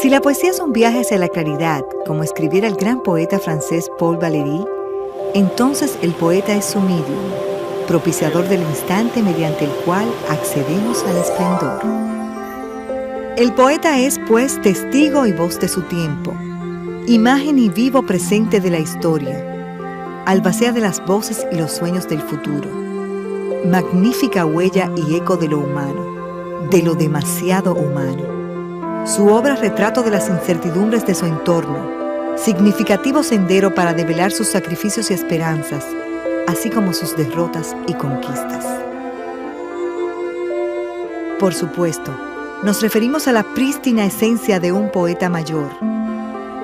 Si la poesía es un viaje hacia la claridad, como escribiera el gran poeta francés Paul Valéry, entonces el poeta es su medium, propiciador del instante mediante el cual accedemos al esplendor. El poeta es, pues, testigo y voz de su tiempo, imagen y vivo presente de la historia, albacea de las voces y los sueños del futuro, magnífica huella y eco de lo humano, de lo demasiado humano. Su obra retrato de las incertidumbres de su entorno, significativo sendero para develar sus sacrificios y esperanzas, así como sus derrotas y conquistas. Por supuesto, nos referimos a la prístina esencia de un poeta mayor,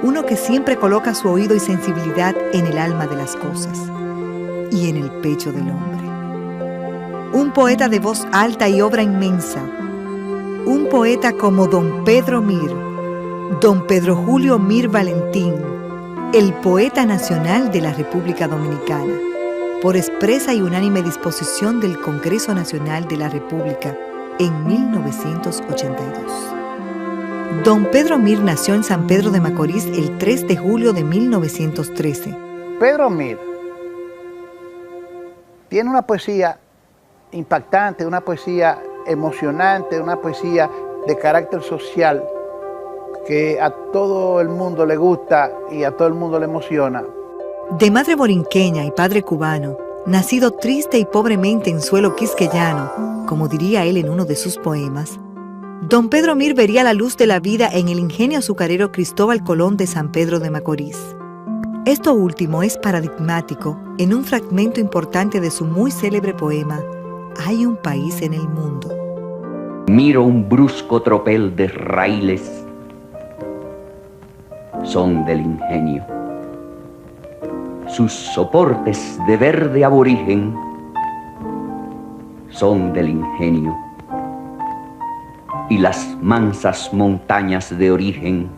uno que siempre coloca su oído y sensibilidad en el alma de las cosas y en el pecho del hombre. Un poeta de voz alta y obra inmensa, un poeta como don Pedro Mir, don Pedro Julio Mir Valentín, el poeta nacional de la República Dominicana, por expresa y unánime disposición del Congreso Nacional de la República en 1982. Don Pedro Mir nació en San Pedro de Macorís el 3 de julio de 1913. Pedro Mir tiene una poesía impactante, una poesía emocionante, una poesía de carácter social que a todo el mundo le gusta y a todo el mundo le emociona. De madre borinqueña y padre cubano, nacido triste y pobremente en suelo quisqueyano, como diría él en uno de sus poemas, don Pedro Mir vería la luz de la vida en el ingenio azucarero Cristóbal Colón de San Pedro de Macorís. Esto último es paradigmático en un fragmento importante de su muy célebre poema Hay un país en el mundo. Miro un brusco tropel de raíles, son del ingenio. Sus soportes de verde aborigen son del ingenio. Y las mansas montañas de origen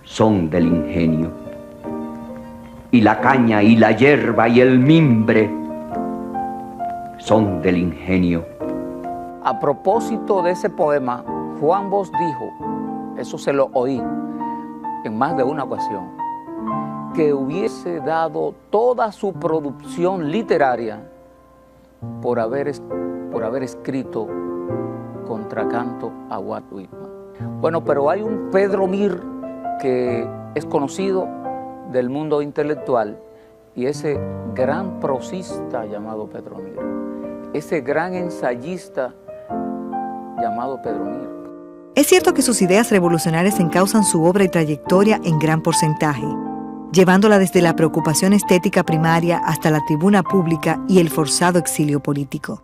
son del ingenio. Y la caña y la hierba y el mimbre son del ingenio. A propósito de ese poema, Juan Bosch dijo, eso se lo oí en más de una ocasión, que hubiese dado toda su producción literaria por haber escrito contracanto a Walt Whitman. Bueno, pero hay un Pedro Mir que es conocido del mundo intelectual y ese gran prosista llamado Pedro Mir, ese gran ensayista llamado Pedro Mir. Es cierto que sus ideas revolucionarias encausan su obra y trayectoria en gran porcentaje, llevándola desde la preocupación estética primaria hasta la tribuna pública y el forzado exilio político.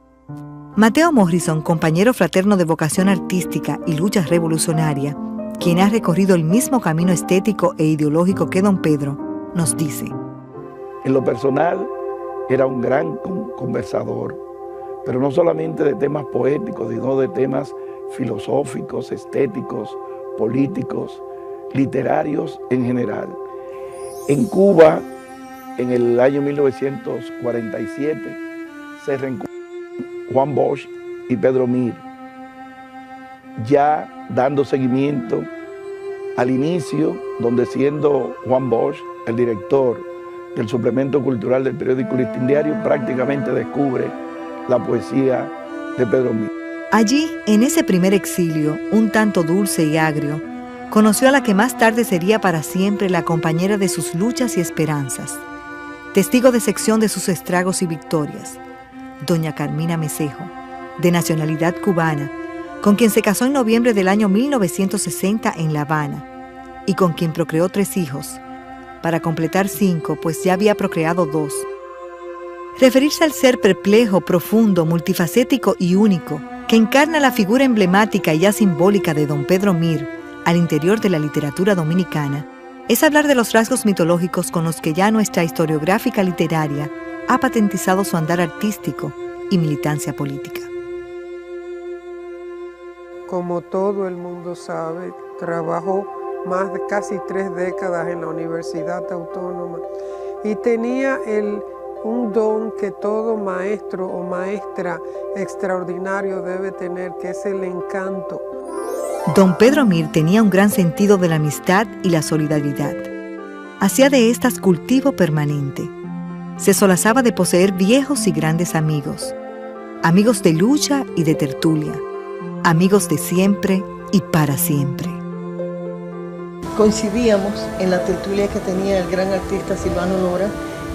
Mateo Morrison, compañero fraterno de vocación artística y lucha revolucionaria, quien ha recorrido el mismo camino estético e ideológico que don Pedro, nos dice: en lo personal, era un gran conversador, pero no solamente de temas poéticos, sino de temas filosóficos, estéticos, políticos, literarios en general. En Cuba, en el año 1947, se reencontraron Juan Bosch y Pedro Mir, ya dando seguimiento al inicio, donde siendo Juan Bosch el director del suplemento cultural del periódico Listín Diario, prácticamente descubre la poesía de Pedro Mir. Allí, en ese primer exilio, un tanto dulce y agrio, conoció a la que más tarde sería para siempre la compañera de sus luchas y esperanzas, testigo de sección de sus estragos y victorias, doña Carmina Mesejo, de nacionalidad cubana, con quien se casó en noviembre del año 1960 en La Habana, y con quien procreó 3 hijos, para completar 5, pues ya había procreado 2. Referirse al ser perplejo, profundo, multifacético y único, que encarna la figura emblemática y ya simbólica de don Pedro Mir al interior de la literatura dominicana, es hablar de los rasgos mitológicos con los que ya nuestra historiográfica literaria ha patentizado su andar artístico y militancia política. Como todo el mundo sabe, trabajó más de casi 3 décadas en la Universidad Autónoma y tenía un don que todo maestro o maestra extraordinario debe tener, que es el encanto. Don Pedro Mir tenía un gran sentido de la amistad y la solidaridad. Hacía de estas cultivo permanente. Se solazaba de poseer viejos y grandes amigos, amigos de lucha y de tertulia, amigos de siempre y para siempre. Coincidíamos en la tertulia que tenía el gran artista Silvano Lora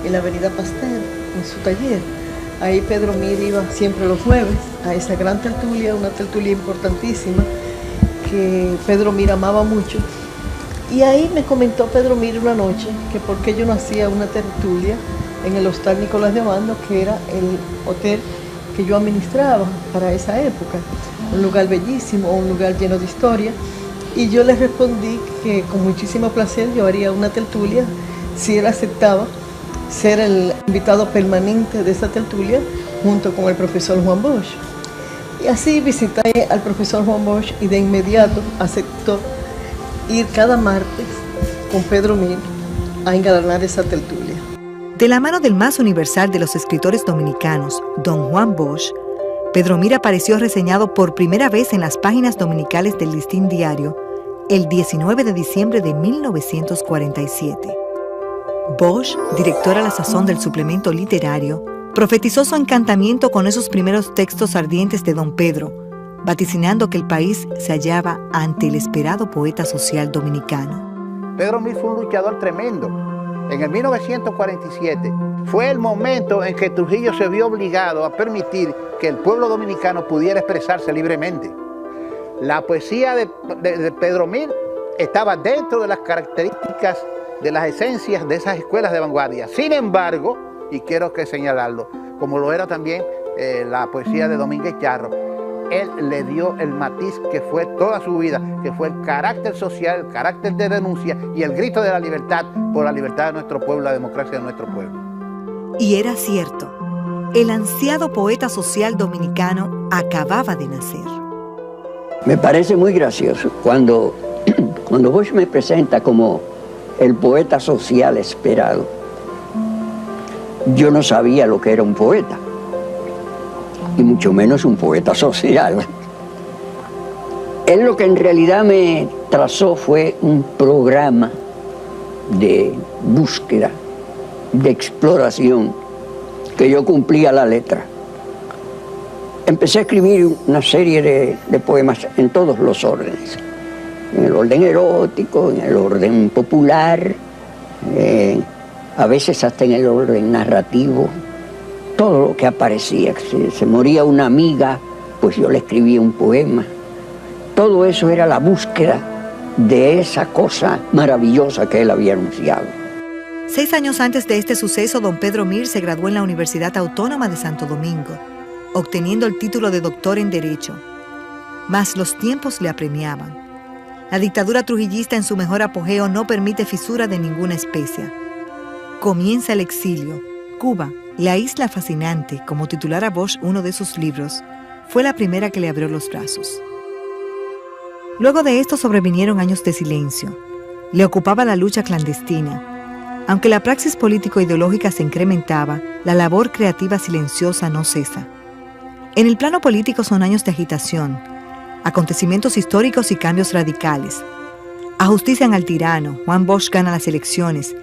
en la avenida Pasteur, en su taller. Ahí Pedro Mir iba siempre los jueves a esa gran tertulia, una tertulia importantísima que Pedro Mir amaba mucho. Y ahí me comentó Pedro Mir una noche que por qué yo no hacía una tertulia en el Hostal Nicolás de Obando, que era el hotel que yo administraba para esa época. Un lugar bellísimo, un lugar lleno de historia. Y yo le respondí que con muchísimo placer yo haría una tertulia si él aceptaba ser el invitado permanente de esa tertulia junto con el profesor Juan Bosch. Y así visité al profesor Juan Bosch y de inmediato aceptó ir cada martes con Pedro Mir a engalarnar esa tertulia. De la mano del más universal de los escritores dominicanos, don Juan Bosch, Pedro Mir apareció reseñado por primera vez en las páginas dominicales del Listín Diario el 19 de diciembre de 1947. Bosch, director a la sazón del suplemento literario, profetizó su encantamiento con esos primeros textos ardientes de don Pedro, vaticinando que el país se hallaba ante el esperado poeta social dominicano. Pedro Mir fue un luchador tremendo. En el 1947 fue el momento en que Trujillo se vio obligado a permitir que el pueblo dominicano pudiera expresarse libremente. La poesía de Pedro Mir estaba dentro de las características, de las esencias de esas escuelas de vanguardia. Sin embargo, y quiero que señalarlo, como lo era también la poesía de Domínguez Charro, él le dio el matiz que fue toda su vida, que fue el carácter social, el carácter de denuncia y el grito de la libertad por la libertad de nuestro pueblo, la democracia de nuestro pueblo. Y era cierto, el ansiado poeta social dominicano acababa de nacer. Me parece muy gracioso cuando Bosch me presenta como el poeta social esperado. Yo no sabía lo que era un poeta, y mucho menos un poeta social. Él lo que en realidad me trazó fue un programa de búsqueda, de exploración, que yo cumplí a la letra. Empecé a escribir una serie de poemas en todos los órdenes, en el orden erótico, en el orden popular, a veces hasta en el orden narrativo, todo lo que aparecía. Si se moría una amiga, pues yo le escribía un poema. Todo eso era la búsqueda de esa cosa maravillosa que él había anunciado. 6 años antes de este suceso, don Pedro Mir se graduó en la Universidad Autónoma de Santo Domingo, obteniendo el título de doctor en Derecho. Mas los tiempos le apremiaban. La dictadura trujillista en su mejor apogeo no permite fisura de ninguna especie. Comienza el exilio. Cuba, la isla fascinante, como titulara Bosch uno de sus libros, fue la primera que le abrió los brazos. Luego de esto sobrevinieron años de silencio. Le ocupaba la lucha clandestina. Aunque la praxis político-ideológica se incrementaba, la labor creativa silenciosa no cesa. En el plano político son años de agitación, acontecimientos históricos y cambios radicales. Ajustician al tirano, Juan Bosch gana las elecciones,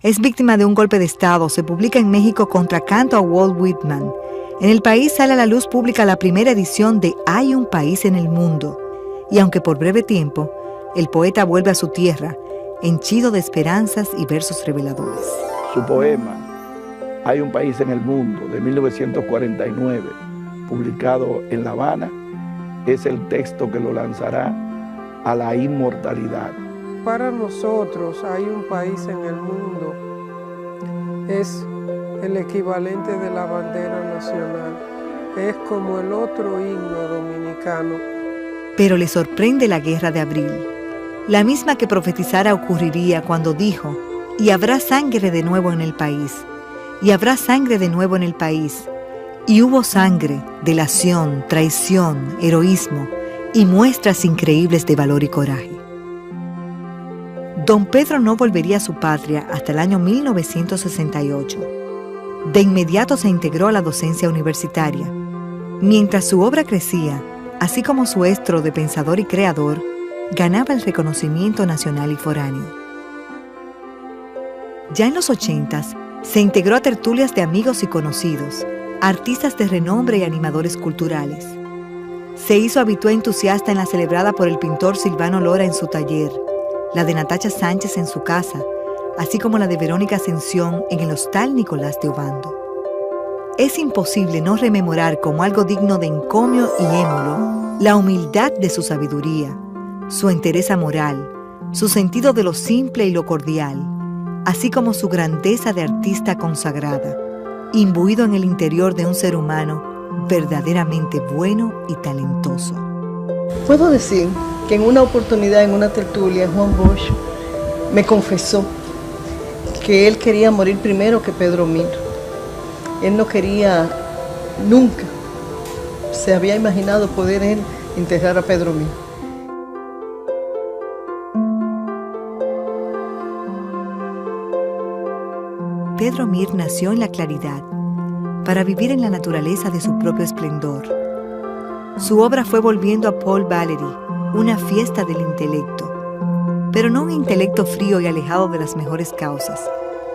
es víctima de un golpe de Estado, se publica en México Contracanto a Walt Whitman. En el país sale a la luz pública la primera edición de Hay un país en el mundo. Y aunque por breve tiempo, el poeta vuelve a su tierra, henchido de esperanzas y versos reveladores. Su poema, Hay un país en el mundo, de 1949, publicado en La Habana, es el texto que lo lanzará a la inmortalidad. Para nosotros Hay un país en el mundo es el equivalente de la bandera nacional. Es como el otro himno dominicano. Pero le sorprende la Guerra de Abril, la misma que profetizara ocurriría cuando dijo: y habrá sangre de nuevo en el país, y habrá sangre de nuevo en el país. Y hubo sangre, delación, traición, heroísmo y muestras increíbles de valor y coraje. Don Pedro no volvería a su patria hasta el año 1968. De inmediato se integró a la docencia universitaria. Mientras su obra crecía, así como su estro de pensador y creador, ganaba el reconocimiento nacional y foráneo. Ya en los 80s, se integró a tertulias de amigos y conocidos, artistas de renombre y animadores culturales. Se hizo habitué entusiasta en la celebrada por el pintor Silvano Lora en su taller, la de Natacha Sánchez en su casa, así como la de Verónica Ascensión en el Hostal Nicolás de Obando. Es imposible no rememorar como algo digno de encomio y émulo la humildad de su sabiduría, su entereza moral, su sentido de lo simple y lo cordial, así como su grandeza de artista consagrada, imbuido en el interior de un ser humano verdaderamente bueno y talentoso. Puedo decir que en una oportunidad, en una tertulia, Juan Bosch me confesó que él quería morir primero que Pedro Mir. Él no quería nunca, se había imaginado poder él enterrar a Pedro Mir. Pedro Mir nació en la claridad para vivir en la naturaleza de su propio esplendor. Su obra fue volviendo a Paul Valéry una fiesta del intelecto, pero no un intelecto frío y alejado de las mejores causas,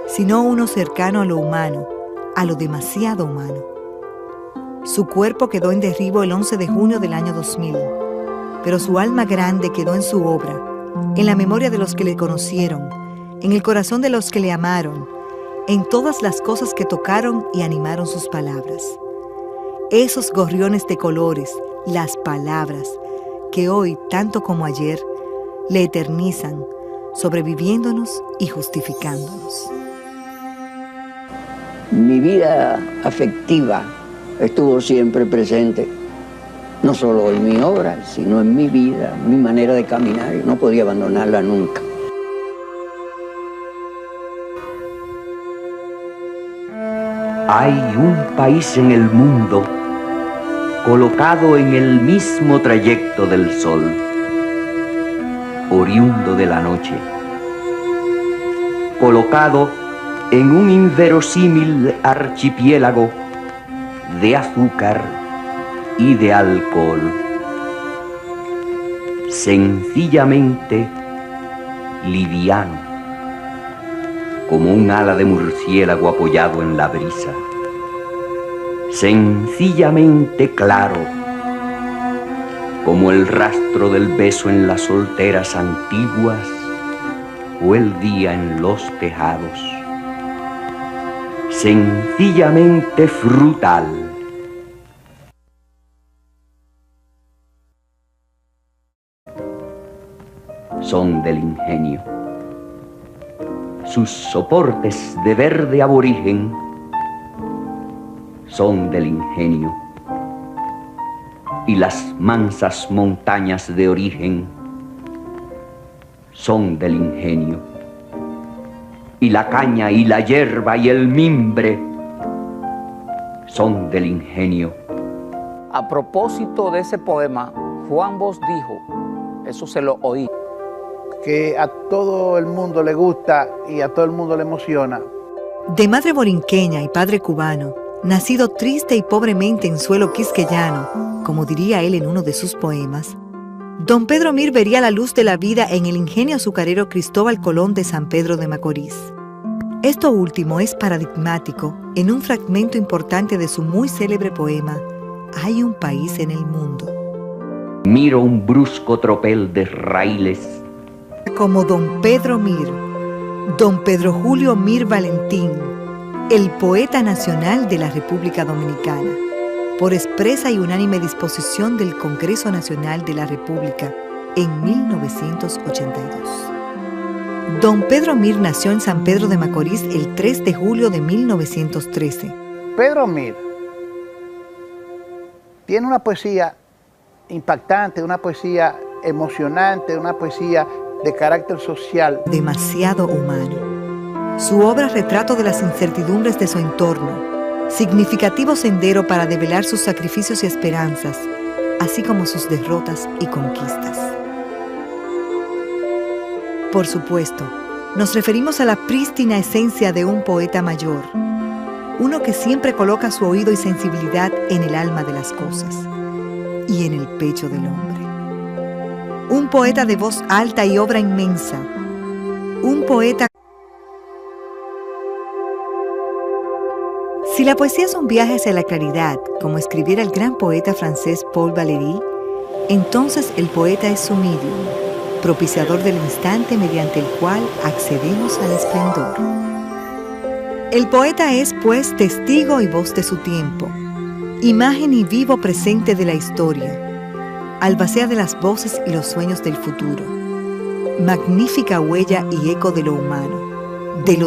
sino uno cercano a lo humano, a lo demasiado humano. Su cuerpo quedó en derribo el 11 de junio del año 2000, pero su alma grande quedó en su obra, en la memoria de los que le conocieron, en el corazón de los que le amaron, en todas las cosas que tocaron y animaron sus palabras. Esos gorriones de colores, las palabras, que hoy, tanto como ayer, le eternizan, sobreviviéndonos y justificándonos. Mi vida afectiva estuvo siempre presente, no solo en mi obra, sino en mi vida, mi manera de caminar. No podía abandonarla nunca. Hay un país en el mundo colocado en el mismo trayecto del sol, oriundo de la noche, colocado en un inverosímil archipiélago de azúcar y de alcohol, sencillamente liviano, como un ala de murciélago apoyado en la brisa, sencillamente claro, como el rastro del beso en las solteras antiguas o el día en los tejados, sencillamente frutal. Son del ingenio. Sus soportes de verde aborigen son del ingenio, y las mansas montañas de origen son del ingenio, y la caña y la hierba y el mimbre son del ingenio. A propósito de ese poema, Juan Bosch dijo, eso se lo oí, que a todo el mundo le gusta y a todo el mundo le emociona. De madre borinqueña y padre cubano, nacido triste y pobremente en suelo quisqueyano, como diría él en uno de sus poemas, don Pedro Mir vería la luz de la vida en el ingenio azucarero Cristóbal Colón de San Pedro de Macorís. Esto último es paradigmático en un fragmento importante de su muy célebre poema Hay un país en el mundo. Miro un brusco tropel de raíles. Como don Pedro Mir, don Pedro Julio Mir Valentín, el poeta nacional de la República Dominicana, por expresa y unánime disposición del Congreso Nacional de la República en 1982. Don Pedro Mir nació en San Pedro de Macorís el 3 de julio de 1913. Pedro Mir tiene una poesía impactante, una poesía emocionante, una poesía de carácter social. Demasiado humano. Su obra retrato de las incertidumbres de su entorno, significativo sendero para develar sus sacrificios y esperanzas, así como sus derrotas y conquistas. Por supuesto, nos referimos a la prístina esencia de un poeta mayor, uno que siempre coloca su oído y sensibilidad en el alma de las cosas, y en el pecho del hombre. Un poeta de voz alta y obra inmensa. Un poeta. Si la poesía es un viaje hacia la claridad, como escribiera el gran poeta francés Paul Valéry, entonces el poeta es su medium, propiciador del instante mediante el cual accedemos al esplendor. El poeta es, pues, testigo y voz de su tiempo, imagen y vivo presente de la historia, albacea de las voces y los sueños del futuro, magnífica huella y eco de lo humano, de lo